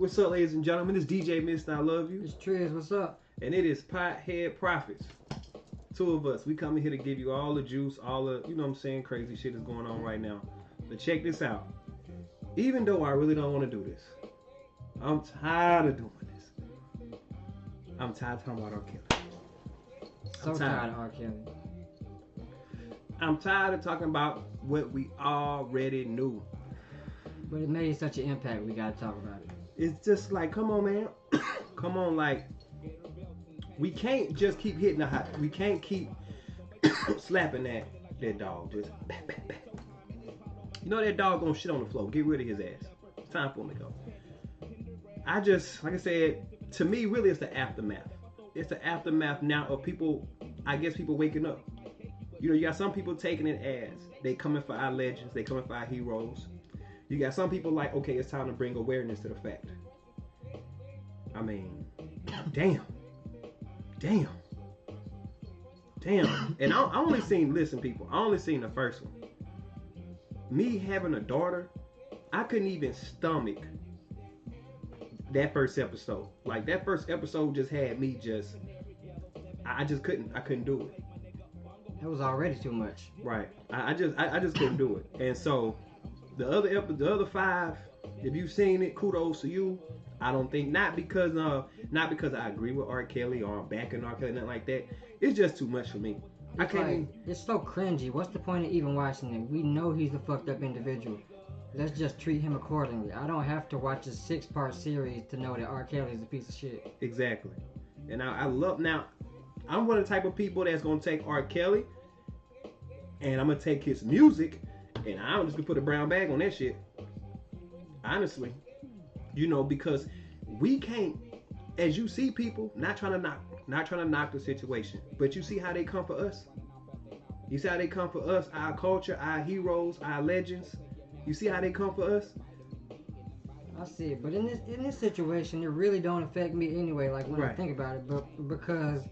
What's up, ladies and gentlemen? It's DJ Mist. I love you. It's Triz. What's up? And it is Pothead Prophets. Two of us. We coming here to give you all the juice, all the, you know what I'm saying, crazy shit is going on right now. But check this out. Even though I really don't want to do this, I'm tired of doing this. I'm tired of talking about R. Kelly. So tired of R. Kelly. I'm tired of talking about what we already knew. But it made such an impact, we gotta talk about it. It's just like, come on, man. Come on, like, we can't just keep hitting the hot. We can't keep slapping that dog. Just back, back, back. You know that dog gonna shit on the floor. Get rid of his ass. It's time for him to go. I just, like I said, to me, really, it's the aftermath. It's the aftermath now of people, I guess people waking up. You know, you got some people taking it as they coming for our legends. They coming for our heroes. You got some people like, okay, it's time to bring awareness to the fact. I mean, damn. And I only seen, listen people, I only seen the first one. Me having a daughter, I couldn't even stomach that first episode. Like that first episode just had me just, I couldn't do it. That was already too much. Right. I just couldn't do it. And so the other five, if you've seen it, kudos to you. I don't think not because I agree with R. Kelly or I'm backing R. Kelly, nothing like that. It's just too much for me. It's so cringy. What's the point of even watching it? We know he's a fucked up individual. Let's just treat him accordingly. I don't have to watch a 6-part series to know that R. Kelly is a piece of shit. Exactly. And I love, now I'm one of the type of people that's gonna take R. Kelly and I'm gonna take his music and I'm just gonna put a brown bag on that shit. Honestly. You know, because we can't, as you see people, not trying to knock the situation, but you see how they come for us. You see how they come for us, our culture, our heroes, our legends. You see how they come for us. I see it, but in this situation, it really don't affect me anyway. Like when I think about it, but because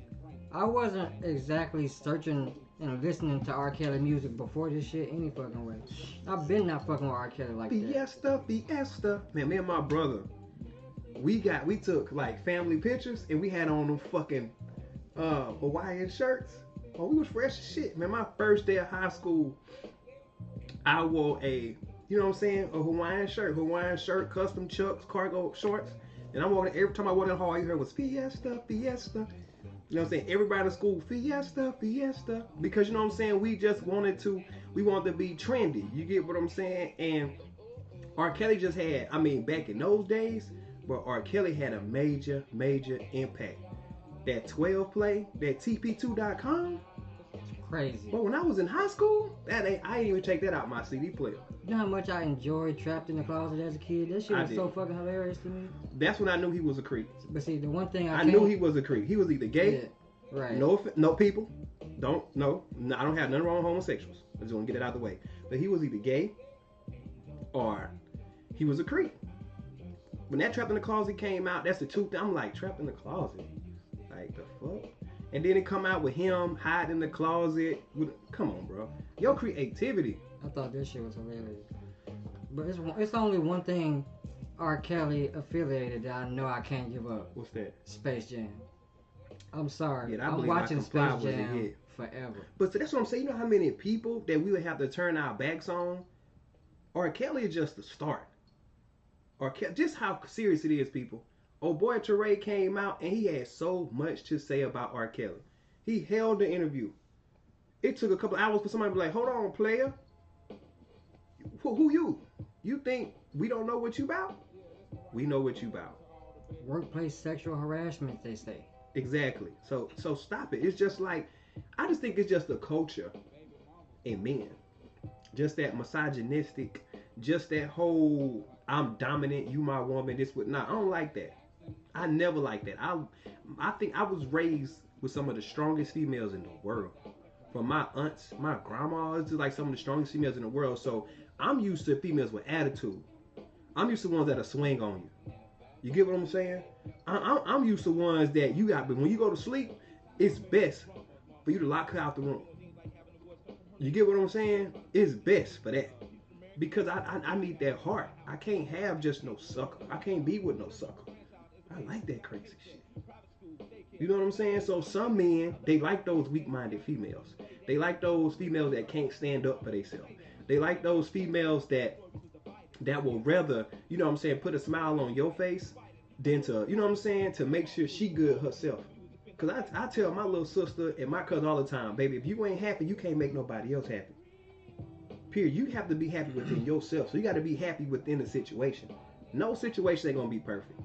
I wasn't exactly searching and listening to R. Kelly music before this shit any fucking way. I've been not fucking with R. Kelly like that. Fiesta. Man, me and my brother, we took like family pictures and we had on them fucking Hawaiian shirts. Oh, we was fresh as shit. Man, my first day of high school, I wore a, you know what I'm saying, a Hawaiian shirt, custom chucks, cargo shorts. And I'm walking, every time I walked in the hall, you heard was Fiesta. You know what I'm saying? Everybody in school, Fiesta. Because you know what I'm saying? We wanted to be trendy. You get what I'm saying? And R. Kelly just had, I mean, back in those days, but R. Kelly had a major impact. That 12 play, that TP2.com. Crazy. But when I was in high school, I didn't even take that out my CD player. You know how much I enjoyed Trapped in the Closet as a kid? That shit was so fucking hilarious to me. That's when I knew he was a creep. But see, the one thing I knew he was a creep. He was either gay, right? No people, I don't have nothing wrong with homosexuals. I just want to get it out of the way. But he was either gay or he was a creep. When that Trapped in the Closet came out, that's the two. I'm like, Trapped in the Closet, like the fuck. And then it come out with him hiding in the closet. Come on, bro. Your creativity. I thought this shit was hilarious. But it's only one thing R. Kelly affiliated that I know I can't give up. What's that? Space Jam. I'm sorry. Yeah, I'm watching Space Jam forever. But so that's what I'm saying. You know how many people that we would have to turn our backs on? R. Kelly is just the start. Just how serious it is, people. Oh boy, Teray came out and he had so much to say about R. Kelly. He held the interview. It took a couple hours for somebody to be like, hold on, player. Who you? You think we don't know what you about? We know what you about. Workplace sexual harassment, they say. Exactly. So stop it. It's just like, I just think it's just the culture in men. Just that misogynistic, just that whole, I'm dominant, you my woman, this would not. I don't like that. I never liked that. I think I was raised with some of the strongest females in the world. From my aunts, my grandmas, to like some of the strongest females in the world. So I'm used to females with attitude. I'm used to ones that'll swing on you. You get what I'm saying? I'm used to ones that you got, but when you go to sleep, it's best for you to lock her out the room. You get what I'm saying? It's best for that. because I need that heart. I can't have just no sucker. I can't be with no sucker. I like that crazy shit. You know what I'm saying? So some men, they like those weak-minded females. They like those females that can't stand up for themselves. They like those females that will rather, you know what I'm saying, put a smile on your face than to, you know what I'm saying, to make sure she good herself. Cause I tell my little sister and my cousin all the time, baby, if you ain't happy, you can't make nobody else happy. Period. You have to be happy within yourself. So you got to be happy within the situation. No situation ain't gonna be perfect.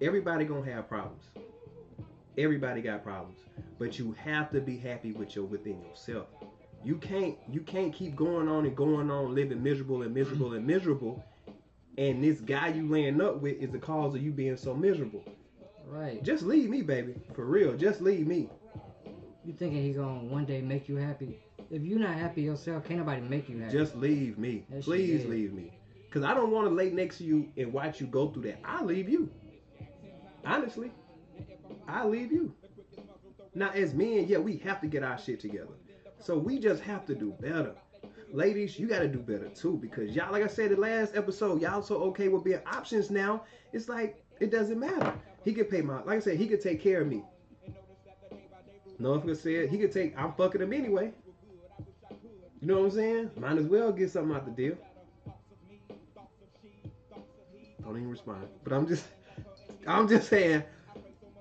Everybody gonna have problems. Everybody got problems. But you have to be happy within yourself. You can't keep going on and going on living miserable and miserable and miserable. And this guy you laying up with is the cause of you being so miserable. Right. Just leave me, baby. For real. Just leave me. You thinking he gonna one day make you happy? If you're not happy yourself, can't nobody make you happy. Just leave me. Please leave me. Because I don't want to lay next to you and watch you go through that. I'll leave you. Honestly. I'll leave you. Now, as men, yeah, we have to get our shit together. So we just have to do better. Ladies, you got to do better too. Because y'all, like I said in the last episode, y'all so okay with being options now. It's like, it doesn't matter. He could pay my, like I said, he could take care of me. No, if I said, he could take, I'm fucking him anyway. You know what I'm saying? Might as well get something out the deal. Don't even respond. But I'm just saying,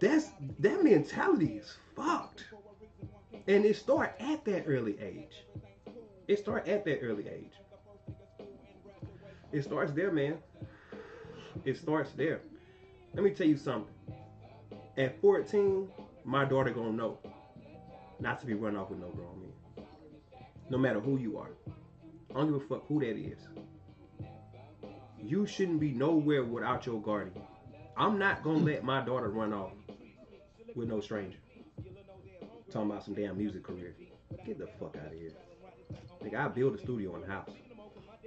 that mentality is fucked. And it start at that early age. It starts there, man. It starts there. Let me tell you something. At 14, my daughter gonna know not to be run off with no grown man. No matter who you are. I don't give a fuck who that is. You shouldn't be nowhere without your guardian. I'm not gonna let my daughter run off with no stranger. Talking about some damn music career. Get the fuck out of here. Nigga, I build a studio in the house.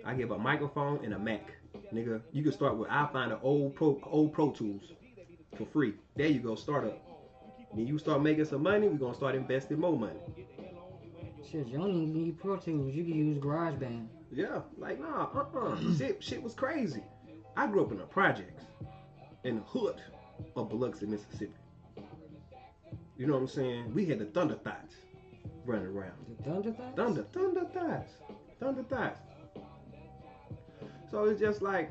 I give a microphone and a Mac. Nigga, you can start with, I'll find an old Pro Tools for free. There you go, start up. Then you start making some money, we're gonna start investing more money. Shit, you don't even need Pro Tools. You can use GarageBand. Yeah, like shit was crazy. I grew up in the projects, in the hood of Biloxi, Mississippi. You know what I'm saying? We had the Thunder Thoughts running around. The Thunder Thoughts? Thunder Thoughts. So it's just like,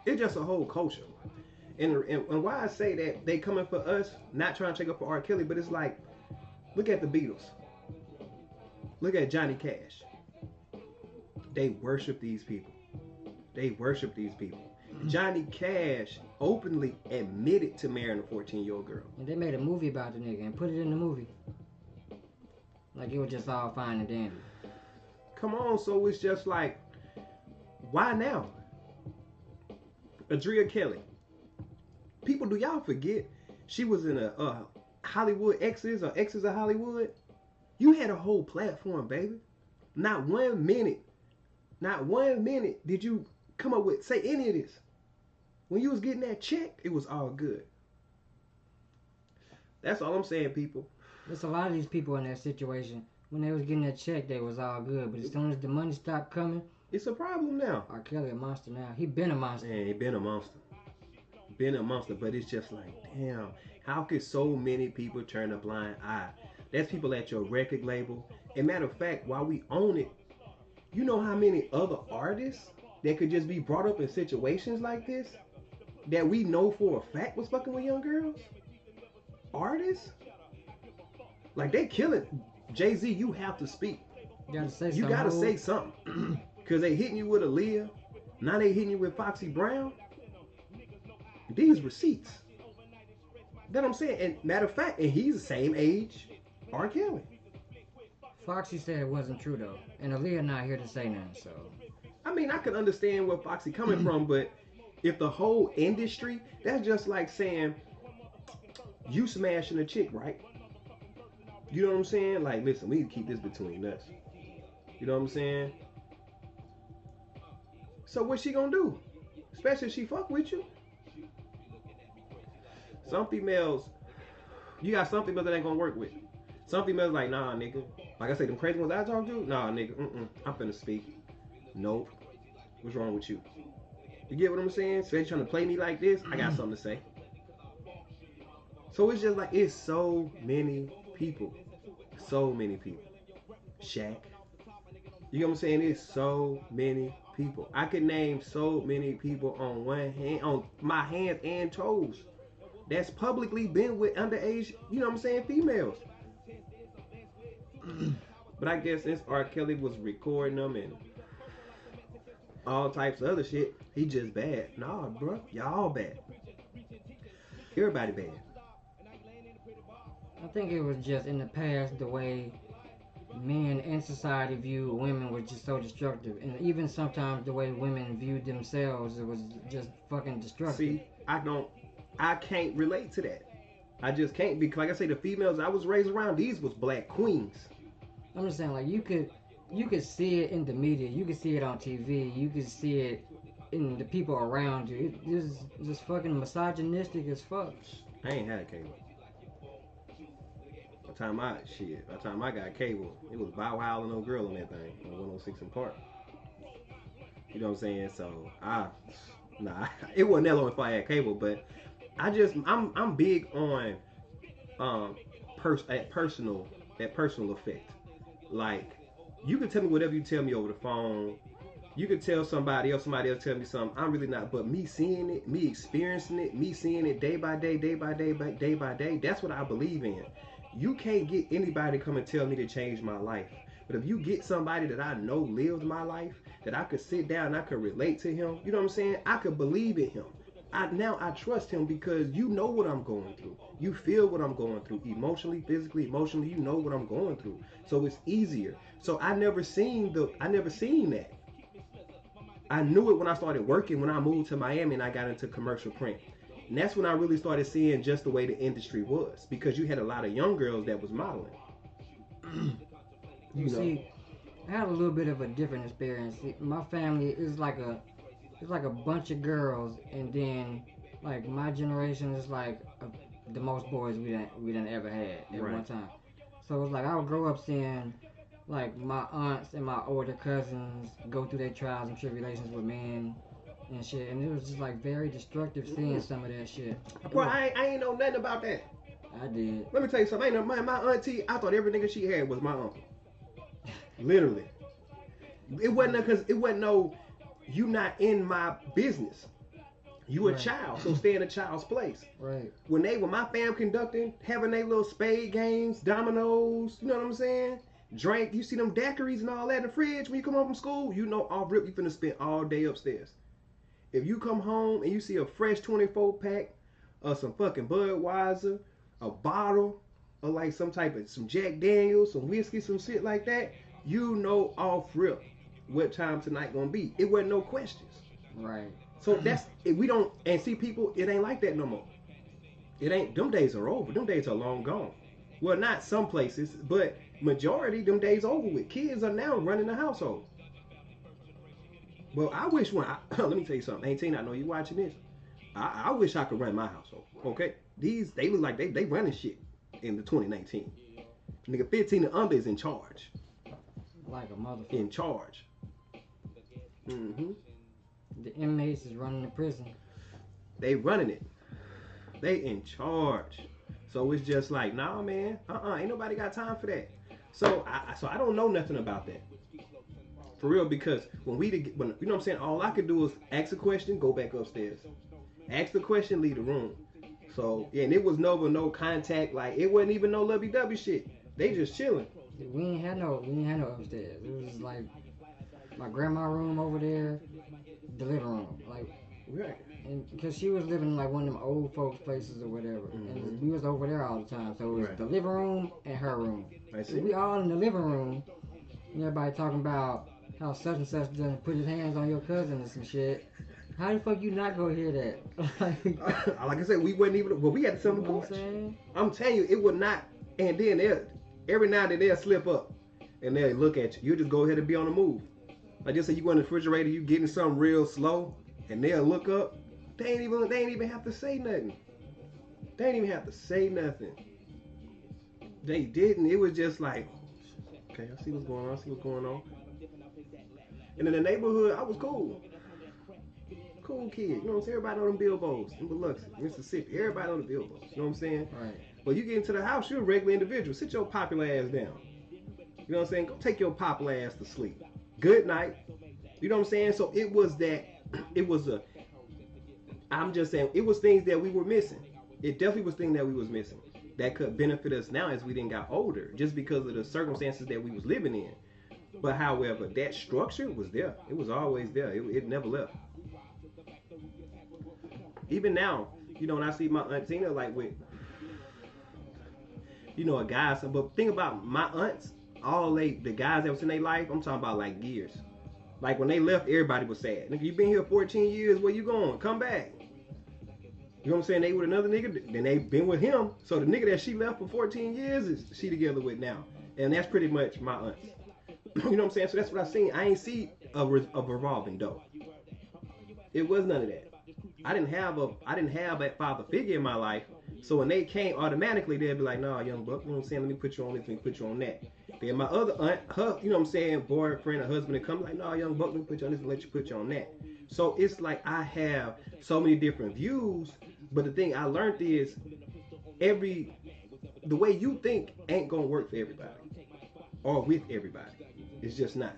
it's just a whole culture. And why I say that they coming for us, not trying to take up for R. Kelly, but it's like, look at the Beatles. Look at Johnny Cash. They worship these people. Johnny Cash openly admitted to marrying a 14-year-old girl. And they made a movie about the nigga and put it in the movie. Like it was just all fine and dandy. Come on, so it's just like, why now? Adria Kelly. People, do y'all forget she was in a Hollywood Exes or Exes of Hollywood? You had a whole platform, baby. Not 1 minute did you come up with, say any of this. When you was getting that check, it was all good. That's all I'm saying, people. There's a lot of these people in that situation. When they was getting that check, they was all good. But as soon as the money stopped coming, it's a problem now. R. Kelly a monster now. He been a monster. Man, he been a monster. But it's just like, damn, how could so many people turn a blind eye? That's people at your record label. And matter of fact, while we own it, you know how many other artists that could just be brought up in situations like this that we know for a fact was fucking with young girls? Artists? Like, they kill it. Jay-Z, you have to speak. You gotta say something. Because they hitting you with Aaliyah. Now they hitting you with Foxy Brown. These receipts. That's what I'm saying. And matter of fact, and he's the same age R. Kelly. Foxy said it wasn't true though. And Aaliyah not here to say nothing, so. I mean, I can understand where Foxy coming from, but if the whole industry, that's just like saying you smashing a chick, right? You know what I'm saying? Like, listen, we need to keep this between us. You know what I'm saying? So what's she gonna do? Especially if she fuck with you. Some females, you got some females that ain't gonna work with. Some females like, nah, nigga. Like I said, them crazy ones I talk to, nah, nigga, I'm finna speak. Nope. What's wrong with you? You get what I'm saying? So they trying to play me like this. I got something to say. So it's just like it's so many people, so many people. Shaq. You know what I'm saying? It's so many people. I could name so many people on one hand, on my hands and toes, that's publicly been with underage, you know what I'm saying, females. But I guess since R. Kelly was recording them and all types of other shit, he just bad. Nah, bro, y'all bad. Everybody bad. I think it was just in the past the way men in society view women was just so destructive, and even sometimes the way women viewed themselves, it was just fucking destructive. See, I can't relate to that. I just can't because, like I say, the females I was raised around, these was black queens. I'm just saying, like you could see it in the media, you could see it on TV, you could see it in the people around you. It is just fucking misogynistic as fuck. I ain't had a cable. By the time I got cable, it was Bow Wow and no girl on that thing on 106 in Park. You know what I'm saying? So it wasn't that long if I had cable, but I'm big on that personal effect. Like, you can tell me whatever you tell me over the phone. You can tell somebody else tell me something. I'm really not, but me seeing it, me experiencing it, me seeing it day by day, that's what I believe in. You can't get anybody to come and tell me to change my life. But if you get somebody that I know lived my life, that I could sit down and I could relate to him, you know what I'm saying? I could believe in him. I trust him because you know what I'm going through. You feel what I'm going through emotionally, physically, emotionally. You know what I'm going through, so it's easier. So I never seen that. I knew it when I started working when I moved to Miami and I got into commercial print, and that's when I really started seeing just the way the industry was because you had a lot of young girls that was modeling. You see, I had a little bit of a different experience. My family is like a bunch of girls, and then like my generation is like the most boys we done ever had at Right. one time. So it's like I would grow up seeing like my aunts and my older cousins go through their trials and tribulations with men and shit, and it was just like very destructive seeing some of that shit. Bro, I ain't know nothing about that. I did. Let me tell you something. My auntie, I thought every nigga she had was my uncle. Literally. It wasn't no, you not in my business. You a Right. child, so stay in a child's place. Right. When my fam conducting, having their little spade games, dominoes, you know what I'm saying? Drink, you see them daiquiris and all that in the fridge when you come home from school, you know off rip you finna spend all day upstairs. If you come home and you see a fresh 24 pack of some fucking Budweiser, a bottle of like some Jack Daniels, some whiskey, some shit like that, you know off rip what time tonight gonna be. It wasn't no questions. Right. So that's if we don't and see people, it ain't like that no more. It ain't. Them days are over. Them days are long gone. Well, not some places, but majority them days over with. Kids are now running the household. Well, I wish let me tell you something. 18, I know you watching this. I wish I could run my household. Okay, they look like they running shit in the 2019. Nigga, 15 and under is in charge. Like a motherfucker. In charge. Mm-hmm. The inmates is running the prison. They running it. They in charge. So it's just like, nah, man. Ain't nobody got time for that. So I don't know nothing about that. For real, because when you know what I'm saying, all I could do is ask a question, go back upstairs. Ask the question, leave the room. So yeah, and it was no contact. Like it wasn't even no lovey-dovey shit. They just chilling. We ain't had no upstairs. It was like my grandma room over there, the living room, like. Right. And because she was living in like one of them old folks places or whatever, and we was over there all the time. So it was the living room and her room. I see. So we all in the living room, and everybody talking about how such and such done put his hands on your cousin and some shit. How the fuck you not go hear that? Like I said, we wasn't even. Well, we had some of the I'm telling you, it would not. And then every now and then they'll slip up, and they'll look at you. You just go ahead and be on the move. Like just say you go in the refrigerator, you getting something real slow, and they'll look up. They ain't even have to say nothing. They ain't even have to say nothing. They didn't. It was just like, okay, I see what's going on. And in the neighborhood, I was cool. cool kid. You know what I'm saying? Everybody know them Bilbos in Biloxi, Mississippi. Everybody know the Bilbos. You know what I'm saying? Right. But you get into the house, you're a regular individual. Sit your popular ass down. You know what I'm saying? Go take your popular ass to sleep. Good night. You know what I'm saying? So it was that. It was a. I'm just saying it was things that we were missing. It definitely was things that we was missing that could benefit us now as we then got older, just because of the circumstances that we was living in. But however, that structure was there. It was always there. It never left. Even now, you know, when I see my aunt Tina, like with, you know, a guy. But think about my aunts, the guys that was in their life, I'm talking about like years. Like when they left, everybody was sad. Nigga, you been here 14 years, where you going? Come back. You know what I'm saying? They with another nigga, then they been with him. So the nigga that she left for 14 years is she together with now. And that's pretty much my aunts. You know what I'm saying? So that's what I seen. I ain't see a revolving door. It was none of that. I didn't have that father figure in my life. So when they came, automatically they'd be like, nah, young buck, you know what I'm saying? Let me put you on this, let me put you on that. Then my other aunt, her, you know what I'm saying, boyfriend or husband, would come like, nah, young buck, let me put you on this and let you put you on that. So it's like I have so many different views, but the thing I learned is the way you think ain't gonna work for everybody or with everybody. It's just not.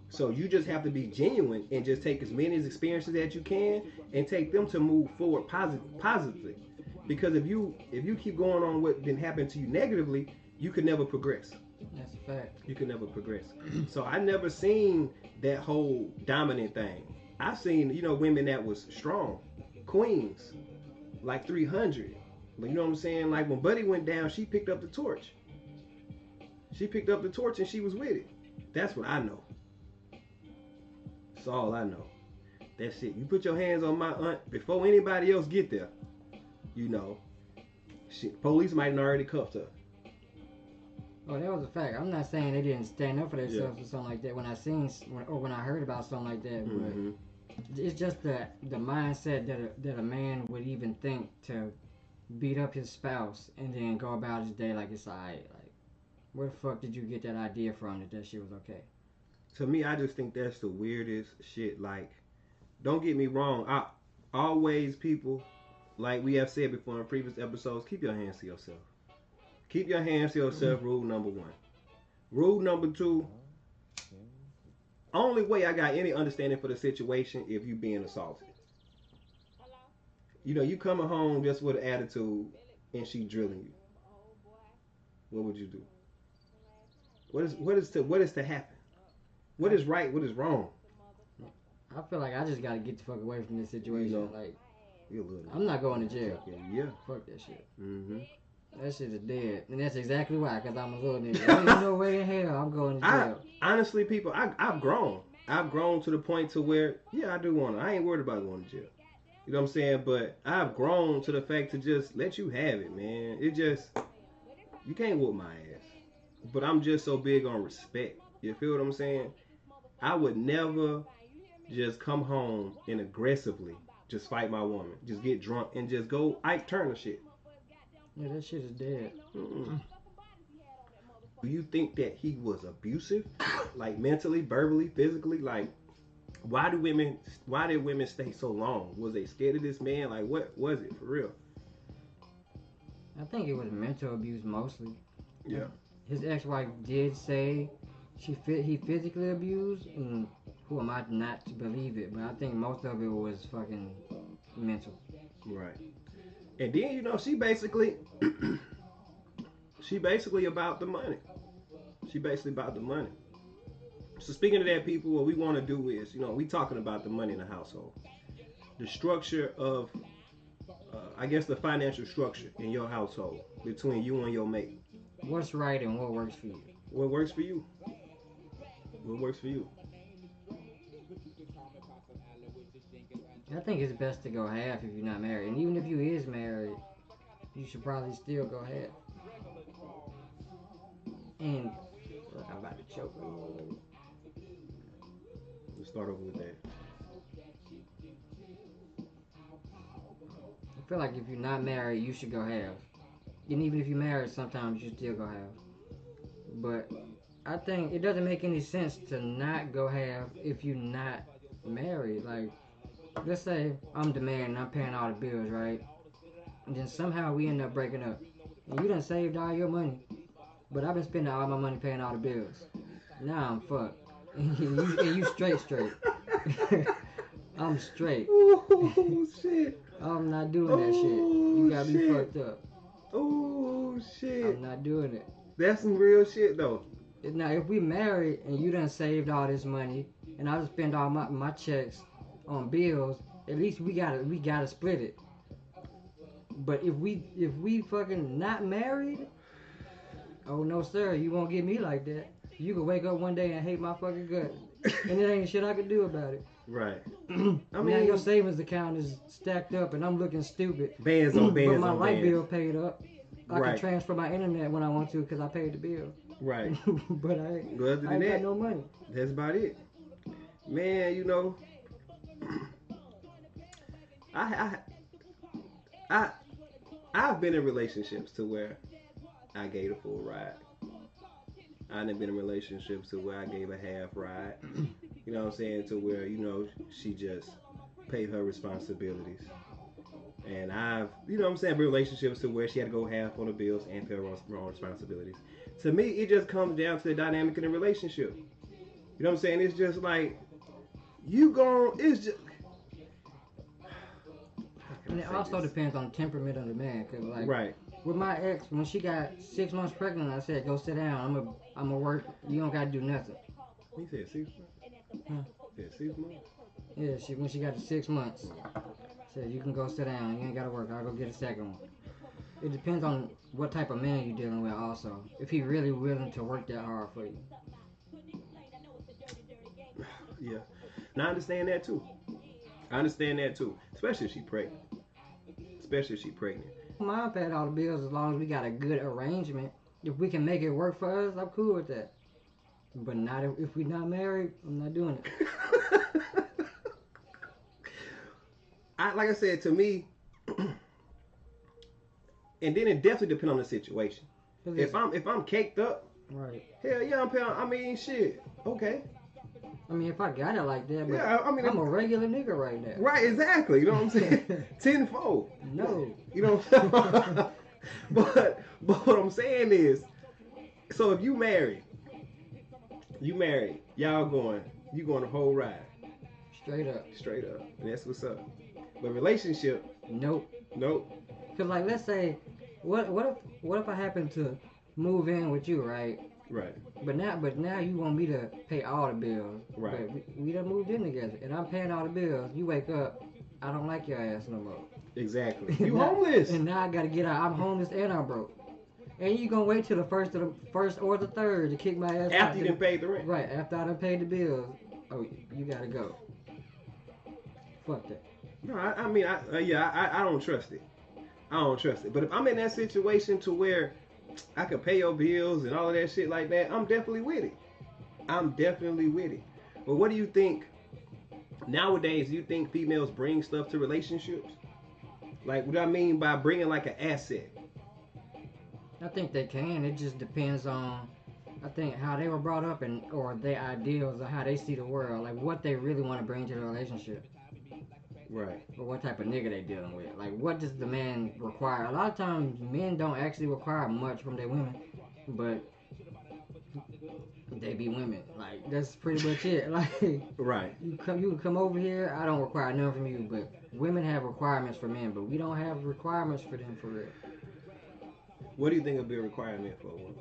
So you just have to be genuine and just take as many experiences as you can and take them to move forward positively. Because if you keep going on what didn't happen to you negatively, you could never progress. That's a fact. You could never progress. So I never seen that whole dominant thing. I seen, you know, women that was strong, queens, like 300. But you know what I'm saying? Like when Buddy went down, she picked up the torch. She picked up the torch and she was with it. That's what I know. That's all I know. That's it. You put your hands on my aunt before anybody else get there. You know, shit, police might have already cuffed her. Oh, that was a fact. I'm not saying they didn't stand up for themselves or something like that when I heard about something like that. Mm-hmm. But it's just the mindset that a man would even think to beat up his spouse and then go about his day like it's alright. Like, where the fuck did you get that idea from that shit was okay? To me, I just think that's the weirdest shit. Like, don't get me wrong. I always, people, like we have said before in previous episodes, keep your hands to yourself. Keep your hands to yourself, rule number 1. Rule number 2, only way I got any understanding for the situation if you being assaulted. You know, you coming home just with an attitude and she drilling you. What would you do? What is to happen? What is right? What is wrong? I feel like I just gotta get the fuck away from this situation. You know, like, I'm not going to jail. Yeah. Fuck that shit. Mm-hmm. That shit is dead. And that's exactly why, because I'm a little nigga. There ain't no way in hell I'm going to jail. Honestly, people, I've grown. I've grown to the point to where, yeah, I do want to. I ain't worried about going to jail. You know what I'm saying? But I've grown to the fact to just let you have it, man. It just, you can't whoop my ass. But I'm just so big on respect. You feel what I'm saying? I would never just come home and aggressively just fight my woman. Just get drunk and just go Ike Turner shit. Yeah, that shit is dead. Mm-mm. Do you think that he was abusive? Like mentally, verbally, physically? Like, why did women stay so long? Was they scared of this man? Like, what was it for real? I think it was mental abuse mostly. Yeah. His ex-wife did say he physically abused, and who am I not to believe it? But I think most of it was fucking mental. Right. And then, you know, she basically about the money. She basically about the money. So speaking of that, people, what we want to do is, you know, we talking about the money in the household. The structure of, I guess the financial structure in your household between you and your mate. What's right and what works for you? What works for you? What works for you? I think it's best to go half if you're not married. And even if you is married, you should probably still go half. And look, I'm about to choke. Let's start over with that. I feel like if you're not married, you should go half. And even if you're married, sometimes you still go half. But I think it doesn't make any sense to not go half if you're not married. Like, let's say I'm the man and I'm paying all the bills, right? And then somehow we end up breaking up. And you done saved all your money, but I've been spending all my money paying all the bills. Now I'm fucked. And you straight. I'm straight. Oh shit. I'm not doing that shit. You gotta be fucked up. Oh shit. I'm not doing it. That's some real shit though. Now, if we married and you done saved all this money, and I just spend all my checks on bills, at least we gotta split it. But if we fucking not married, oh no sir, you won't get me like that. You can wake up one day and hate my fucking guts, and it ain't shit I can do about it. Right. I mean, now your savings account is stacked up, and I'm looking stupid. Bands on bands. But my on light bands. bill paid up. I can transfer my internet when I want to because I paid the bill. Right. But I ain't got no money. That's about it. Man, you know, I've been in relationships to where I gave a full ride. I've been in relationships to where I gave a half ride. You know what I'm saying? To where, you know, she just paid her responsibilities. And I've, you know what I'm saying, relationships to where she had to go half on the bills and pay her own responsibilities. To me, it just comes down to the dynamic in the relationship. You know what I'm saying? It's just like, it's just... And it also depends on the temperament of the man. Cause like, right. With my ex, when she got 6 months pregnant, I said, go sit down. I'm a work. You don't got to do nothing. He said 6 months? Huh? He said 6 months? Yeah, when she got to 6 months, said, you can go sit down. You ain't got to work. I'll go get a second one. It depends on what type of man you're dealing with also. If he really willing to work that hard for you. Yeah. Now I understand that too. Especially if she's pregnant. Mom paid all the bills as long as we got a good arrangement. If we can make it work for us, I'm cool with that. But not if we're not married, I'm not doing it. Like I said, to me, and then it definitely depends on the situation. If I'm caked up, right? Hell yeah, I'm paying. I mean, shit. Okay. I mean, if I got it like that, but yeah, I mean, I'm a regular nigga right now. Right, exactly. You know what I'm saying? Tenfold. No. You know what I'm saying? but what I'm saying is, so if you married, you going the whole ride. Straight up. And that's what's up. But relationship, nope. Cause like, let's say, what if I happen to move in with you, right? Right. But now you want me to pay all the bills. Right. But we done moved in together, and I'm paying all the bills. You wake up, I don't like your ass no more. Exactly. You homeless. And now I gotta get out. I'm homeless and I'm broke. And you gonna wait till the first or the third to kick my ass out. After you done paid the rent. Right. After I done paid the bills. Oh, you gotta go. Fuck that. No, I mean, I don't trust it. But if I'm in that situation to where I can pay your bills and all of that shit like that, I'm definitely with it. But what do you think nowadays? Do you think females bring stuff to relationships? Like, what I mean by bringing like an asset? I think they can. It just depends on, I think, how they were brought up or their ideals or how they see the world. Like, what they really want to bring to the relationship. Right. Or what type of nigga they dealing with. Like, what does the man require? A lot of times, men don't actually require much from their women, but they be women. Like, that's pretty much it. Like, right. You can come over here. I don't require nothing from you, but women have requirements for men, but we don't have requirements for them for real. What do you think would be a requirement for a woman?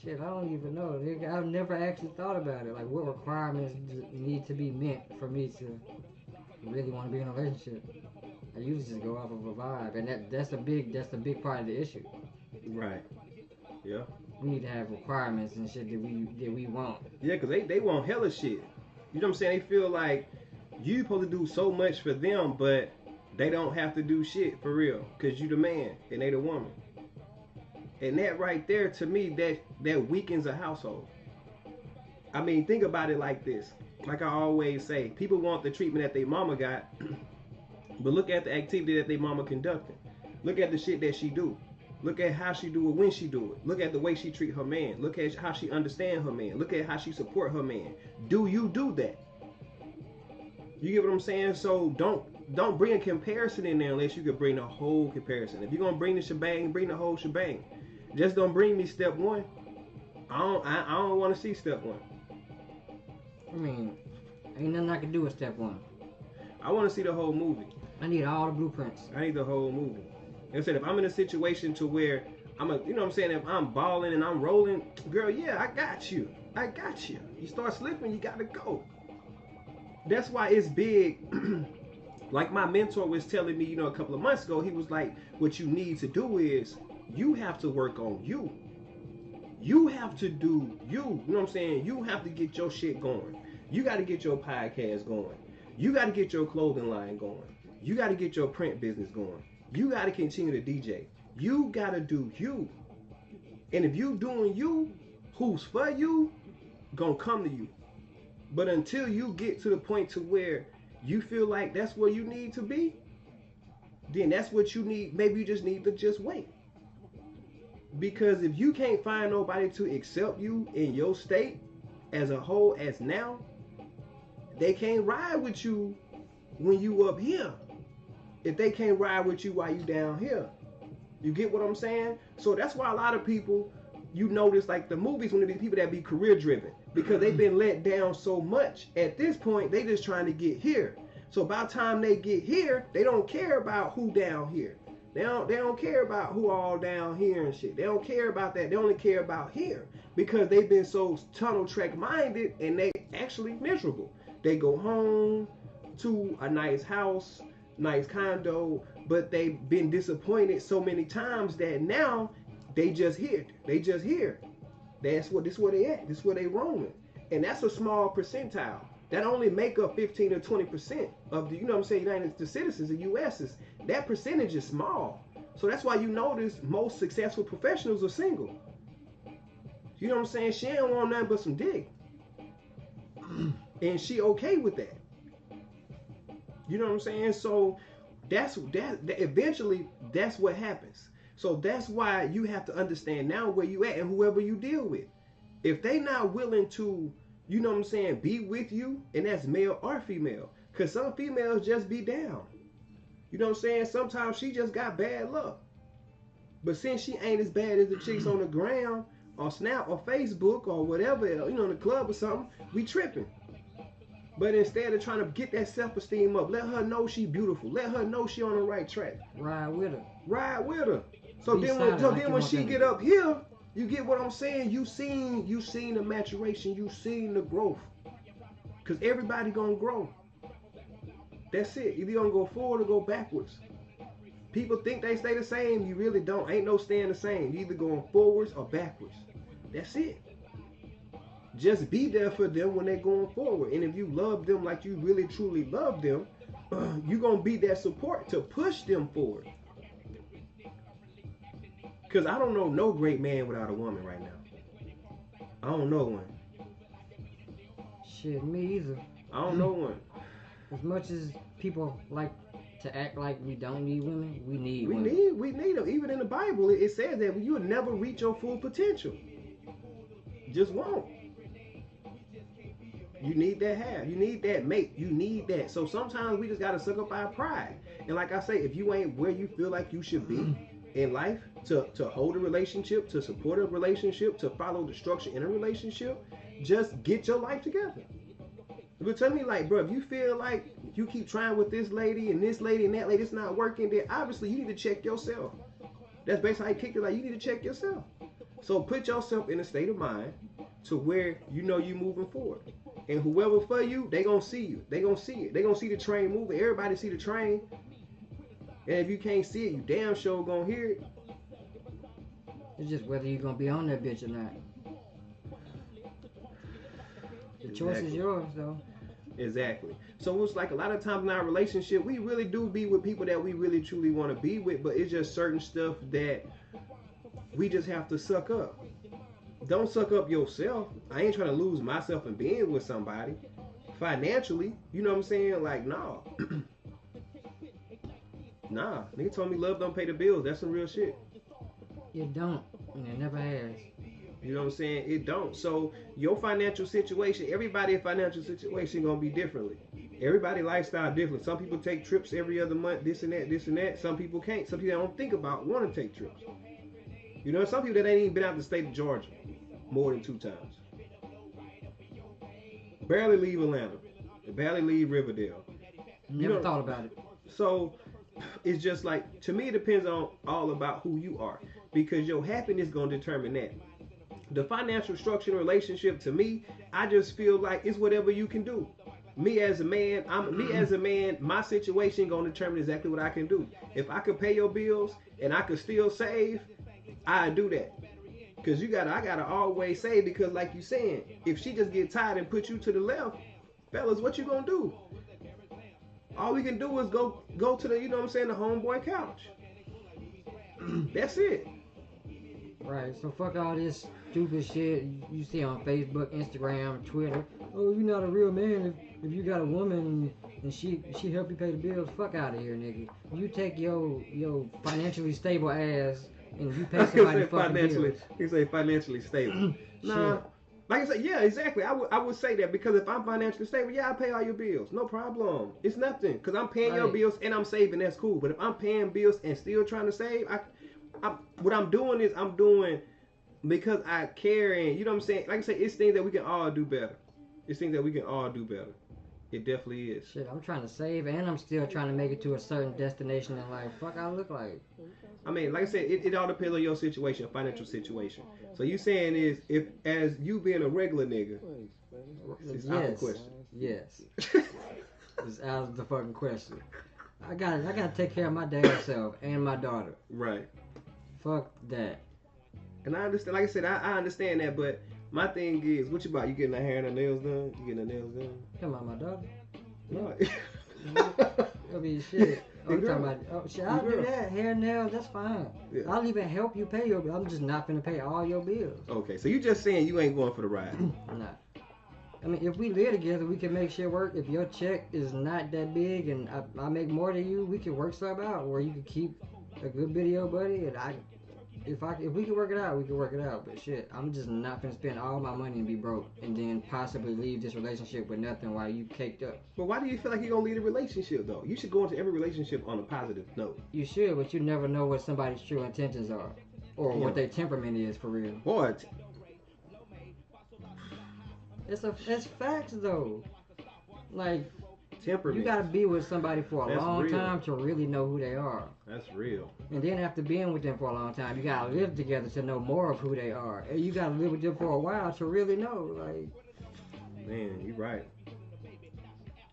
Shit, I don't even know. I've never actually thought about it. Like, what requirements need to be met for me to really want to be in a relationship? I usually just go off of a vibe, and that's a big part of the issue. Right. Yeah. We need to have requirements and shit that we want. Yeah, cause they want hella shit. You know what I'm saying? They feel like you supposed to do so much for them, but they don't have to do shit for real, cause you the man and they the woman. And that right there, to me, that weakens a household. I mean, think about it like this. Like I always say, people want the treatment that their mama got, but look at the activity that their mama conducting. Look at the shit that she do. Look at how she do it when she do it. Look at the way she treat her man. Look at how she understand her man. Look at how she support her man. Do you do that? You get what I'm saying? So don't bring a comparison in there unless you can bring the whole comparison. If you're gonna bring the shebang, bring the whole shebang. Just don't bring me step one. I don't want to see step one. I mean, ain't nothing I can do with step one. I want to see the whole movie. I need all the blueprints. I need the whole movie. Instead, if I'm in a situation to where you know what I'm saying, if I'm balling and I'm rolling, girl, yeah, I got you. I got you. You start slipping, you gotta go. That's why it's big. Like my mentor was telling me, a couple of months ago, he was like, what you need to do is you have to work on you. You have to do you. You know what I'm saying? You have to get your shit going. You got to get your podcast going. You got to get your clothing line going. You got to get your print business going. You got to continue to DJ. You got to do you. And if you doing you, who's for you, gonna come to you. But until you get to the point to where you feel like that's where you need to be, then that's what you need. Maybe you just need to just wait. Because if you can't find nobody to accept you in your state as a whole as now, they can't ride with you when you up here. If they can't ride with you while you down here. You get what I'm saying? So that's why a lot of people, you notice like the movies when they be people that be career driven, because they've been let down so much. At this point, they just trying to get here. So by the time they get here, they don't care about who down here. They don't care about who all down here and shit. They don't care about that. They only care about here because they've been so tunnel track minded and they actually miserable. They go home to a nice house, nice condo, but they've been disappointed so many times that now they just here. They just here. This where they at. This where they roaming. And that's a small percentile. That only make up 15 or 20% of the, you know what I'm saying, the citizens, the U.S. That percentage is small. So that's why you notice most successful professionals are single. You know what I'm saying? She ain't want nothing but some dick. And she okay with that. You know what I'm saying? So that eventually that's what happens. So that's why you have to understand now where you at and whoever you deal with. If they not willing to, you know what I'm saying, be with you, and that's male or female. Because some females just be down. You know what I'm saying? Sometimes she just got bad luck. But since she ain't as bad as the chicks on the ground, or Snap, or Facebook, or whatever, in the club or something, we tripping. But instead of trying to get that self-esteem up, let her know she beautiful. Let her know she on the right track. Ride with her. Ride with her. So then when she get up here, you get what I'm saying? You seen the maturation. You seen the growth. Because everybody gonna grow. That's it. Either you're gonna go forward or go backwards. People think they stay the same. You really don't. Ain't no staying the same. You either going forwards or backwards. That's it. Just be there for them when they're going forward. And if you love them like you really truly love them, you're going to be that support to push them forward. Because I don't know no great man without a woman right now. I don't know one. Shit, me either. I don't know one. As much as people like to act like we don't need women, we need women. We need them. Even in the Bible, it says that you'll never reach your full potential. Just won't. You need that half. You need that mate. You need that. So sometimes we just got to suck up our pride. And like I say, if you ain't where you feel like you should be in life to hold a relationship, to support a relationship, to follow the structure in a relationship, just get your life together. But tell me, like, bro, if you feel like you keep trying with this lady and that lady, it's not working, then obviously you need to check yourself. That's basically how you kick it. Like, you need to check yourself. So put yourself in a state of mind to where you know you're moving forward. And whoever for you, they gonna see you. They gonna see it. They gonna see the train moving. Everybody see the train. And if you can't see it, you damn sure gonna hear it. It's just whether you're gonna be on that bitch or not. The choice is yours, though. Exactly. So it's like a lot of times in our relationship, we really do be with people that we really truly want to be with, but it's just certain stuff that we just have to suck up. Don't suck up yourself. I ain't trying to lose myself in being with somebody financially. You know what I'm saying? Like, nah. Nah. Nigga told me love don't pay the bills. That's some real shit. It don't. And it never has. You know what I'm saying? It don't. So your financial situation, everybody's financial situation gonna be differently. Everybody lifestyle different. Some people take trips every other month, this and that, this and that. Some people can't. Some people don't think about want to take trips. You know, some people that ain't even been out the state of Georgia more than 2 times. Barely leave Atlanta. Barely leave Riverdale. Never thought about it. So it's just like, to me, it depends on all about who you are, because your happiness gonna determine that. The financial structure and relationship, to me, I just feel like it's whatever you can do. Me as a man, my situation gonna determine exactly what I can do. If I could pay your bills and I could still save, I do that. Cause I gotta always save, because like you saying, if she just get tired and put you to the left, fellas, what you gonna do? All we can do is go to the, you know what I'm saying, the homeboy couch. That's it. Right, so fuck all this stupid shit you see on Facebook, Instagram, Twitter. Oh, you're not a real man if you got a woman and she help you pay the bills. Fuck out of here, nigga. You take your financially stable ass and you pay somebody fucking bills. He say financially stable. Nah, like I said, yeah, exactly. I would say that, because if I'm financially stable, yeah, I pay all your bills, no problem. It's nothing, because I'm paying your bills and I'm saving. That's cool. But if I'm paying bills and still trying to save, what I'm doing is I'm doing because I care, and you know what I'm saying. Like I said, it's things that we can all do better. It's things that we can all do better. It definitely is. Shit, I'm trying to save, and I'm still trying to make it to a certain destination in life. Fuck, I look like. I mean, like I said, it all depends on your situation, financial situation. So you saying is, if as you being a regular nigga, it's out of the question. Yes. It's out of the fucking question. I gotta take care of my damn self and my daughter. Right. Fuck that. And I understand, like I said, I understand that, but my thing is, what you about? You getting the hair and the nails done? You getting the nails done? Come on, my daughter. No. I mean, shit. I'm talking about, shit, I'll do that. Hair, nails, that's fine. Yeah. I'll even help you pay your bills. I'm just not finna pay all your bills. Okay, so you just saying you ain't going for the ride? Nah. I mean, if we live together, we can make shit work. If your check is not that big and I make more than you, we can work something out where you can keep a good bit of your buddy, and if we can work it out, we can work it out. But shit, I'm just not gonna spend all my money and be broke, and then possibly leave this relationship with nothing while you caked up. But why do you feel like you're gonna leave a relationship though? You should go into every relationship on a positive note. You should, but you never know what somebody's true intentions are, or what their temperament is for real. What? It's facts though. Like, temperament. You gotta be with somebody for a long time to really know who they are. That's real. And then after being with them for a long time, you gotta live together to know more of who they are. And you gotta live with them for a while to really know. Like, man, you're right.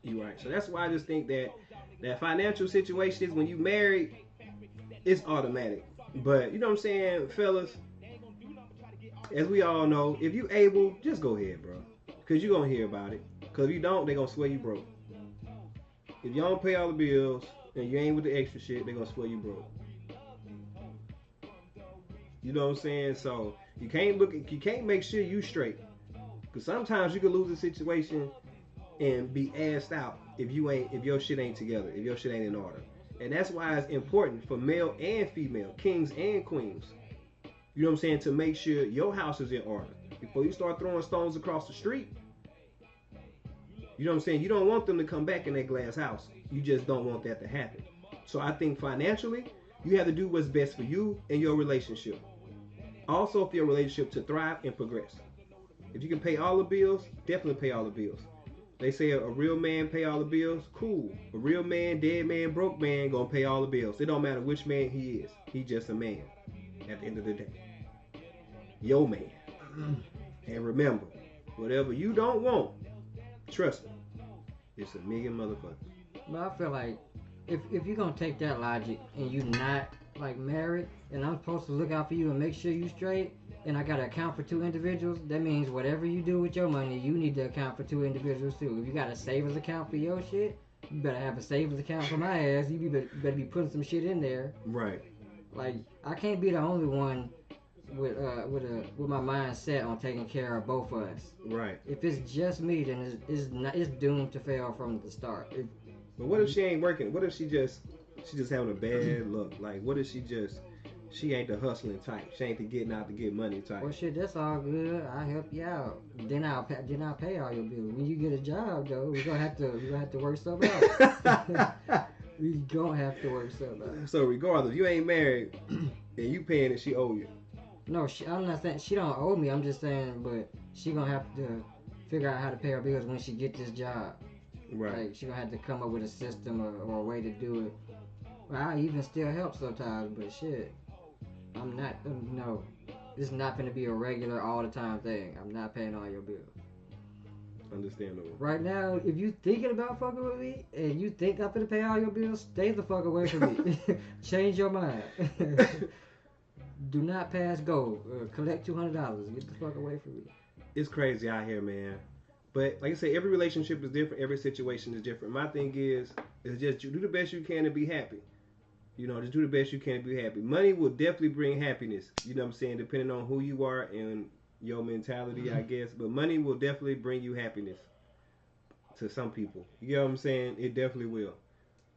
You're right. So that's why I just think that financial situations, when you married, it's automatic. But you know what I'm saying, fellas? As we all know, if you able, just go ahead, bro. Because you're going to hear about it. Because if you don't, they're going to swear you broke. If you don't pay all the bills and you ain't with the extra shit, they're going to swear you broke. You know what I'm saying? So you can't make sure you straight. Because sometimes you can lose a situation and be assed out if your shit ain't together, if your shit ain't in order. And that's why it's important for male and female, kings and queens, you know what I'm saying, to make sure your house is in order. Before you start throwing stones across the street, you know what I'm saying, you don't want them to come back in that glass house. You just don't want that to happen. So I think financially, you have to do what's best for you and your relationship. Also for your relationship to thrive and progress. If you can pay all the bills, definitely pay all the bills. They say a real man pay all the bills, cool. A real man, dead man, broke man, gonna pay all the bills. It don't matter which man he is. He's just a man at the end of the day. Yo man. And remember, whatever you don't want, trust me, it's a million motherfuckers. But I feel like if you're gonna take that logic and you not like married, and I'm supposed to look out for you and make sure you straight, and I gotta account for 2 individuals, that means whatever you do with your money, you need to account for 2 individuals too. If you got a savings account for your shit, you better have a savings account for my ass. You better be putting some shit in there. Right. Like, I can't be the only one with my mind set on taking care of both of us. Right. If it's just me, then it's doomed to fail from the start. But what if she ain't working? What if she just having a bad look? Like, what if she just She ain't the hustling type. She ain't the getting out to get money type. Well, shit, that's all good. I'll help you out. Then I'll pay all your bills. When you get a job, though, we're gonna have to work something out. We gonna have to work something out. So regardless, you ain't married and you paying and she owe you. No, I'm not saying she don't owe me. I'm just saying, but she gonna have to figure out how to pay her bills when she get this job. Right. Like, she gonna have to come up with a system or a way to do it. Well, I even still help sometimes, but shit, I'm not. No, it's not gonna be a regular all the time thing. I'm not paying all your bills. Understandable. Right now, if you thinking about fucking with me and you think I'm gonna pay all your bills, stay the fuck away from me. Change your mind. Do not pass go. Collect $200. Get the fuck away from me. It's crazy out here, man. But like I said, every relationship is different. Every situation is different. My thing is just you do the best you can to be happy. You know, just do the best you can to be happy. Money will definitely bring happiness. You know what I'm saying? Depending on who you are and your mentality, I guess. But money will definitely bring you happiness to some people. You know what I'm saying? It definitely will.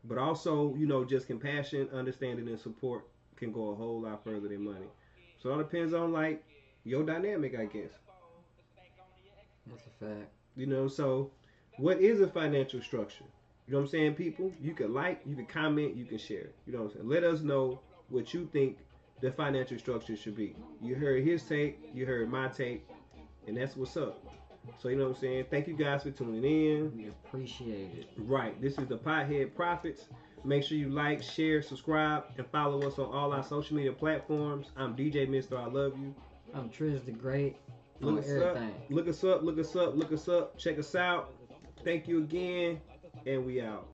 But also, you know, just compassion, understanding, and support can go a whole lot further than money. So it all depends on, like, your dynamic, I guess. That's a fact. You know, so what is a financial structure? You know what I'm saying, people? You can like, you can comment, you can share. You know what I'm saying? Let us know what you think the financial structure should be. You heard his take, you heard my take, and that's what's up. So, you know what I'm saying? Thank you guys for tuning in. We appreciate it. Right. This is the Pothead Prophets. Make sure you like, share, subscribe, and follow us on all our social media platforms. I'm DJ Mr. I Love You. I'm Triz the Great. Look us up. Look us up. Look us up. Look us up. Check us out. Thank you again. And we out.